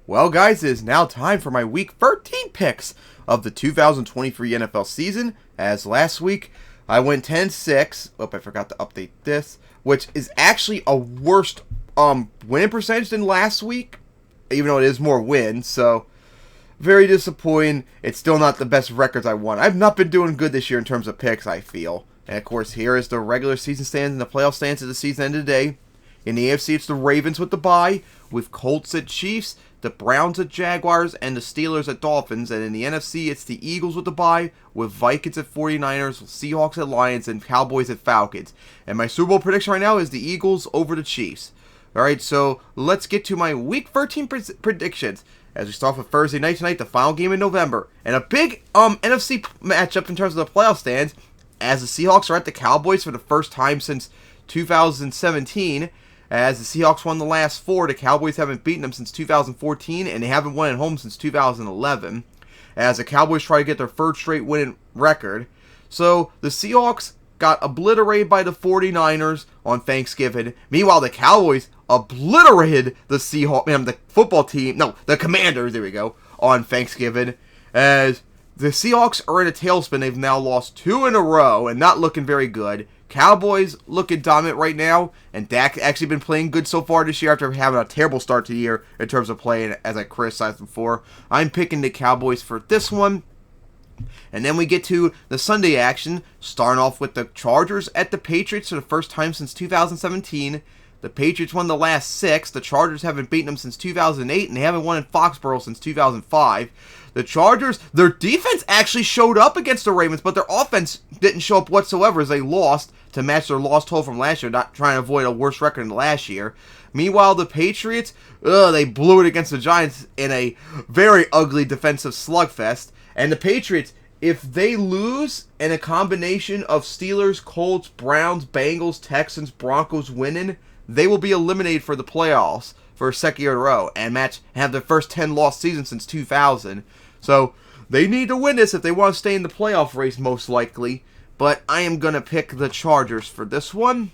Well, guys, it is now time for my Week 13 picks of the 2023 NFL season. As last week, I went 10-6. Oh, I forgot to update this, which is actually a worse winning percentage than last week, even though it is more wins. So, very disappointing. It's still not the best records I won. I've not been doing good this year in terms of picks, I feel. And, of course, here is the regular season stands and the playoff stands at the season end of the day. In the AFC, it's the Ravens with the bye, with Colts at Chiefs, the Browns at Jaguars, and the Steelers at Dolphins. And in the NFC, it's the Eagles with the bye, with Vikings at 49ers, Seahawks at Lions, and Cowboys at Falcons. And my Super Bowl prediction right now is the Eagles over the Chiefs. Alright, so let's get to my Week 13 predictions. As we start off with Thursday night tonight, the final game in November. And a big NFC matchup in terms of the playoff stands, as the Seahawks are at the Cowboys for the first time since 2017. As the Seahawks won the last four, the Cowboys haven't beaten them since 2014, and they haven't won at home since 2011. As the Cowboys try to get their third straight winning record. So, the Seahawks got obliterated by the 49ers on Thanksgiving. Meanwhile, the Cowboys obliterated the the Commanders, there we go, on Thanksgiving. As the Seahawks are in a tailspin, they've now lost 2 in a row and not looking very good. Cowboys looking dominant right now, and Dak actually been playing good so far this year after having a terrible start to the year in terms of playing, as I criticized before. I'm picking the Cowboys for this one. And then we get to the Sunday action, starting off with the Chargers at the Patriots for the first time since 2017. The Patriots won the last 6. The Chargers haven't beaten them since 2008, and they haven't won in Foxborough since 2005. The Chargers, their defense actually showed up against the Ravens, but their offense didn't show up whatsoever as they lost to match their loss total from last year, not trying to avoid a worse record than last year. Meanwhile, the Patriots, they blew it against the Giants in a very ugly defensive slugfest. And the Patriots, if they lose in a combination of Steelers, Colts, Browns, Bengals, Texans, Broncos winning, they will be eliminated for the playoffs for a second year in a row and have their first 10-loss season since 2000. So they need to win this if they want to stay in the playoff race, most likely. But I am going to pick the Chargers for this one.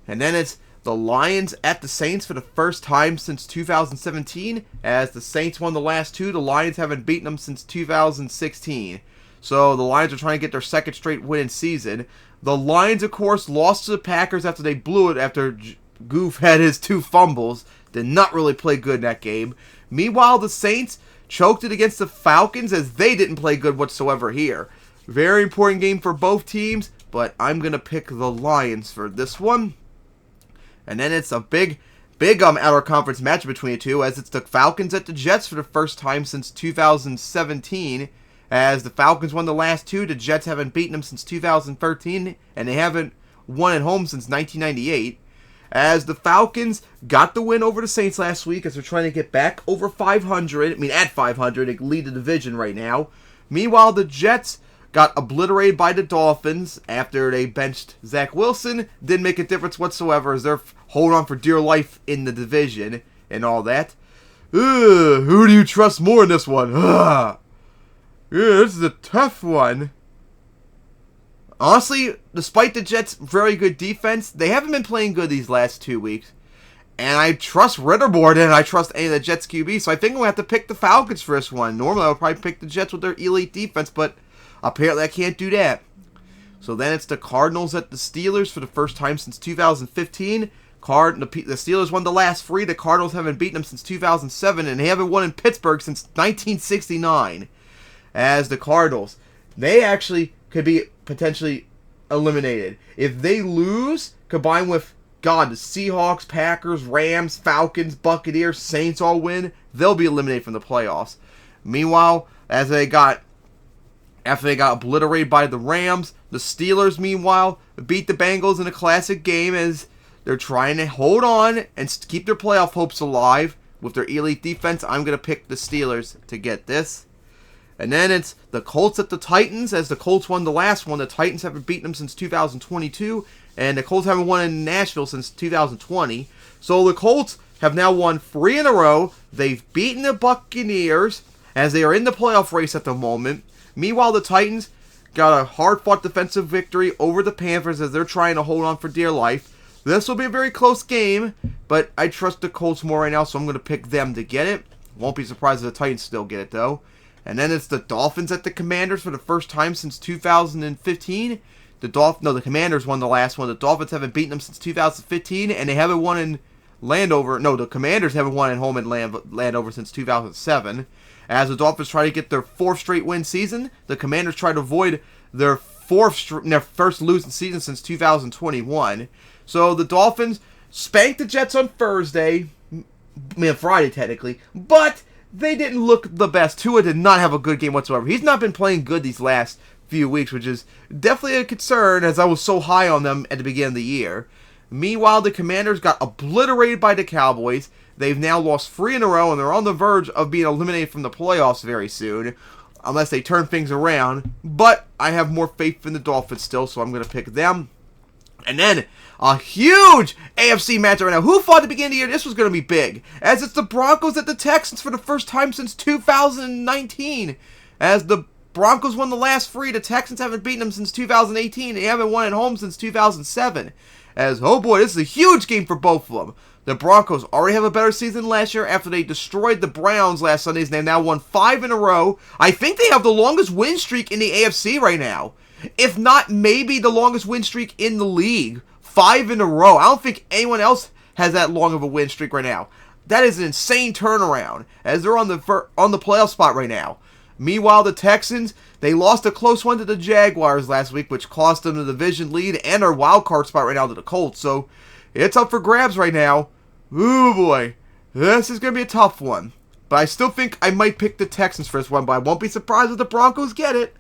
And then it's the Lions at the Saints for the first time since 2017. As the Saints won the last 2, the Lions haven't beaten them since 2016. So the Lions are trying to get their second straight winning season. The Lions, of course, lost to the Packers after they blew it after Goof had his 2 fumbles. Did not really play good in that game. Meanwhile, the Saints choked it against the Falcons as they didn't play good whatsoever here. Very important game for both teams, but I'm going to pick the Lions for this one. And then it's a big outer conference match between the two, as it's the Falcons at the Jets for the first time since 2017. As the Falcons won the last 2, the Jets haven't beaten them since 2013, and they haven't won at home since 1998. As the Falcons got the win over the Saints last week, as they're trying to get back over 500. At 500, they lead the division right now. Meanwhile, the Jets got obliterated by the Dolphins after they benched Zach Wilson. Didn't make a difference whatsoever, as they're holding on for dear life in the division and all that. Who do you trust more in this one? This is a tough one. Honestly, despite the Jets' very good defense, they haven't been playing good these last 2 weeks. And I trust Ridder more than I trust any of the Jets' QB, so I think I'm going to have to pick the Falcons for this one. Normally, I would probably pick the Jets with their elite defense, but apparently I can't do that. So then it's the Cardinals at the Steelers for the first time since 2015. The Steelers won the last 3. The Cardinals haven't beaten them since 2007, and they haven't won in Pittsburgh since 1969. As the Cardinals, they actually could be potentially eliminated. If they lose, combined with, the Seahawks, Packers, Rams, Falcons, Buccaneers, Saints all win, they'll be eliminated from the playoffs. Meanwhile, after they got obliterated by the Rams, the Steelers, meanwhile, beat the Bengals in a classic game as they're trying to hold on and keep their playoff hopes alive with their elite defense. I'm going to pick the Steelers to get this. And then it's the Colts at the Titans, as the Colts won the last one. The Titans haven't beaten them since 2022, and the Colts haven't won in Nashville since 2020. So the Colts have now won 3 in a row. They've beaten the Buccaneers, as they are in the playoff race at the moment. Meanwhile, the Titans got a hard-fought defensive victory over the Panthers as they're trying to hold on for dear life. This will be a very close game, but I trust the Colts more right now, so I'm going to pick them to get it. Won't be surprised if the Titans still get it, though. And then it's the Dolphins at the Commanders for the first time since 2015. The Commanders won the last one. The Dolphins haven't beaten them since 2015, and they haven't won in Landover. No, the Commanders haven't won at home in Landover since 2007. As the Dolphins try to get their 4th straight win season, the Commanders try to avoid their first losing season since 2021. So the Dolphins spanked the Jets on Friday technically, but they didn't look the best. Tua did not have a good game whatsoever. He's not been playing good these last few weeks, which is definitely a concern as I was so high on them at the beginning of the year. Meanwhile, the Commanders got obliterated by the Cowboys. They've now lost 3 in a row, and they're on the verge of being eliminated from the playoffs very soon, unless they turn things around. But I have more faith in the Dolphins still, so I'm going to pick them. And then, a huge AFC matchup right now. Who thought at the beginning of the year this was going to be big? As it's the Broncos at the Texans for the first time since 2019. As the Broncos won the last 3, the Texans haven't beaten them since 2018. They haven't won at home since 2007. As, oh boy, this is a huge game for both of them. The Broncos already have a better season than last year after they destroyed the Browns last Sunday. They've now won 5 in a row. I think they have the longest win streak in the AFC right now. If not, maybe the longest win streak in the league. 5 in a row. I don't think anyone else has that long of a win streak right now. That is an insane turnaround, as they're on the playoff spot right now. Meanwhile, the Texans, they lost a close one to the Jaguars last week, which cost them the division lead and our wild card spot right now to the Colts. So, it's up for grabs right now. Ooh boy, this is going to be a tough one. But I still think I might pick the Texans for this one, but I won't be surprised if the Broncos get it.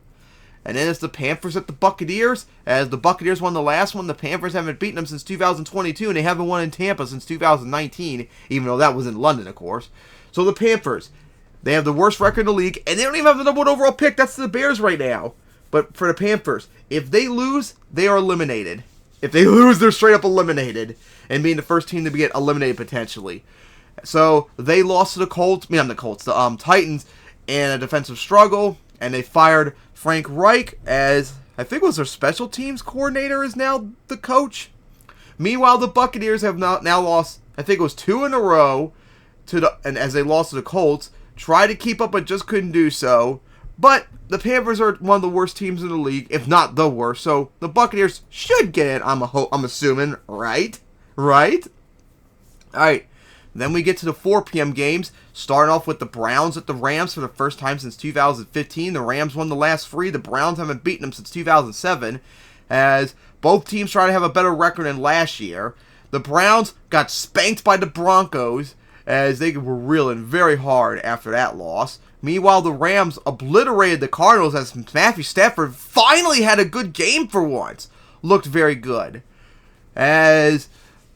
And then it's the Panthers at the Buccaneers. As the Buccaneers won the last one, the Panthers haven't beaten them since 2022, and they haven't won in Tampa since 2019, even though that was in London, of course. So the Panthers, they have the worst record in the league, and they don't even have the number 1 overall pick. That's the Bears right now. But for the Panthers, if they lose, they are eliminated. If they lose, they're straight up eliminated, and being the first team to get eliminated potentially. So they lost to the Titans in a defensive struggle, and they fired Frank Reich as, I think it was their special teams coordinator is now the coach. Meanwhile, the Buccaneers have now lost, I think it was 2 in a row, and as they lost to the Colts, tried to keep up but just couldn't do so. But the Panthers are one of the worst teams in the league, if not the worst, so the Buccaneers should get it, I'm assuming, right? Right? Alright, then we get to the 4 p.m. games, starting off with the Browns at the Rams for the first time since 2015. The Rams won the last 3. The Browns haven't beaten them since 2007, as both teams try to have a better record than last year. The Browns got spanked by the Broncos, as they were reeling very hard after that loss. Meanwhile, the Rams obliterated the Cardinals as Matthew Stafford finally had a good game for once. Looked very good. As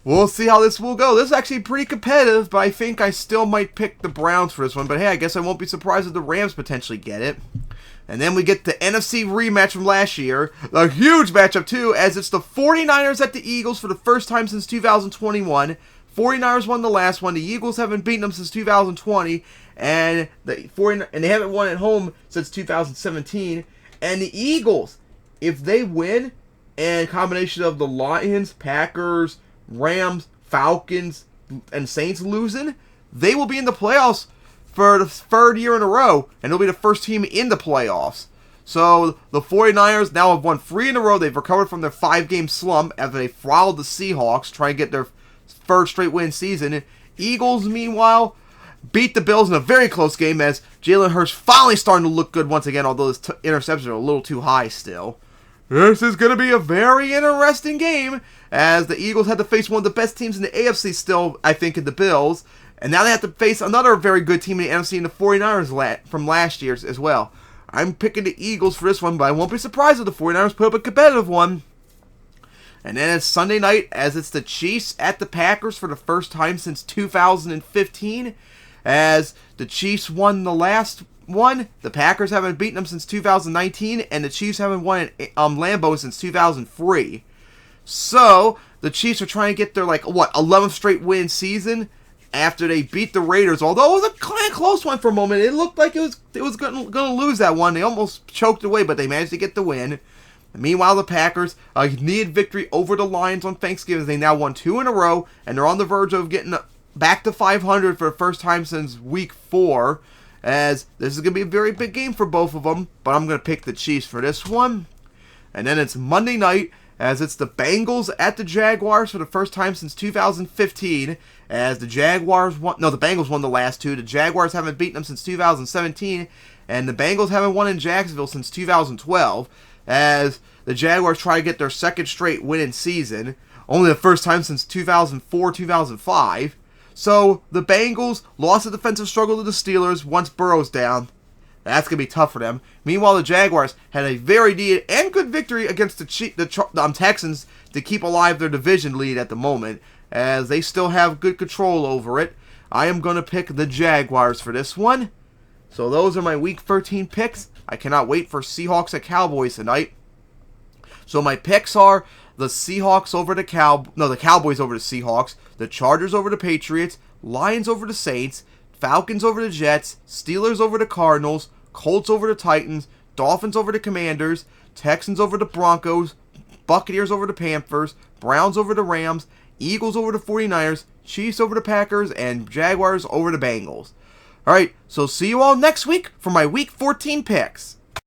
we'll see how this will go. This is actually pretty competitive, but I think I still might pick the Browns for this one. But hey, I guess I won't be surprised if the Rams potentially get it. And then we get the NFC rematch from last year. A huge matchup too, as it's the 49ers at the Eagles for the first time since 2021. 49ers won the last one. The Eagles haven't beaten them since 2020. And they haven't won at home since 2017. And the Eagles, if they win, and combination of the Lions, Packers, Rams, Falcons, and Saints losing, they will be in the playoffs for the 3rd year in a row, and they'll be the first team in the playoffs. So the 49ers now have won 3 in a row. They've recovered from their 5-game slump after they throttled the Seahawks, trying to get their 3rd straight win season. Eagles, meanwhile, beat the Bills in a very close game as Jalen Hurts finally starting to look good once again, although his interceptions are a little too high still. This is going to be a very interesting game, as the Eagles had to face one of the best teams in the AFC still, I think, in the Bills. And now they have to face another very good team in the NFC in the 49ers from last year's as well. I'm picking the Eagles for this one, but I won't be surprised if the 49ers put up a competitive one. And then it's Sunday night, as it's the Chiefs at the Packers for the first time since 2015. As the Chiefs won the last one, the Packers haven't beaten them since 2019, and the Chiefs haven't won at Lambeau since 2003. So, the Chiefs are trying to get their, 11th straight win season after they beat the Raiders. Although it was a kind of close one for a moment. It looked like it was going to lose that one. They almost choked away, but they managed to get the win. Meanwhile, the Packers needed victory over the Lions on Thanksgiving. They now won 2 in a row, and they're on the verge of getting back to 500 for the first time since week 4, as this is going to be a very big game for both of them, but I'm going to pick the Chiefs for this one. And then it's Monday night, as it's the Bengals at the Jaguars for the first time since 2015, as the Bengals won the last 2. The Jaguars haven't beaten them since 2017, and the Bengals haven't won in Jacksonville since 2012, as the Jaguars try to get their second straight winning season, only the first time since 2004-2005. So the Bengals lost a defensive struggle to the Steelers once Burrow's down. That's going to be tough for them. Meanwhile, the Jaguars had a very needed and good victory against the Texans to keep alive their division lead at the moment, as they still have good control over it. I am going to pick the Jaguars for this one. So those are my Week 13 picks. I cannot wait for Seahawks at Cowboys tonight. So my picks are the Seahawks over the Cowboys over the Seahawks, the Chargers over the Patriots, Lions over the Saints, Falcons over the Jets, Steelers over the Cardinals, Colts over the Titans, Dolphins over the Commanders, Texans over the Broncos, Buccaneers over the Panthers, Browns over the Rams, Eagles over the 49ers, Chiefs over the Packers, and Jaguars over the Bengals. Alright, so see you all next week for my Week 14 picks.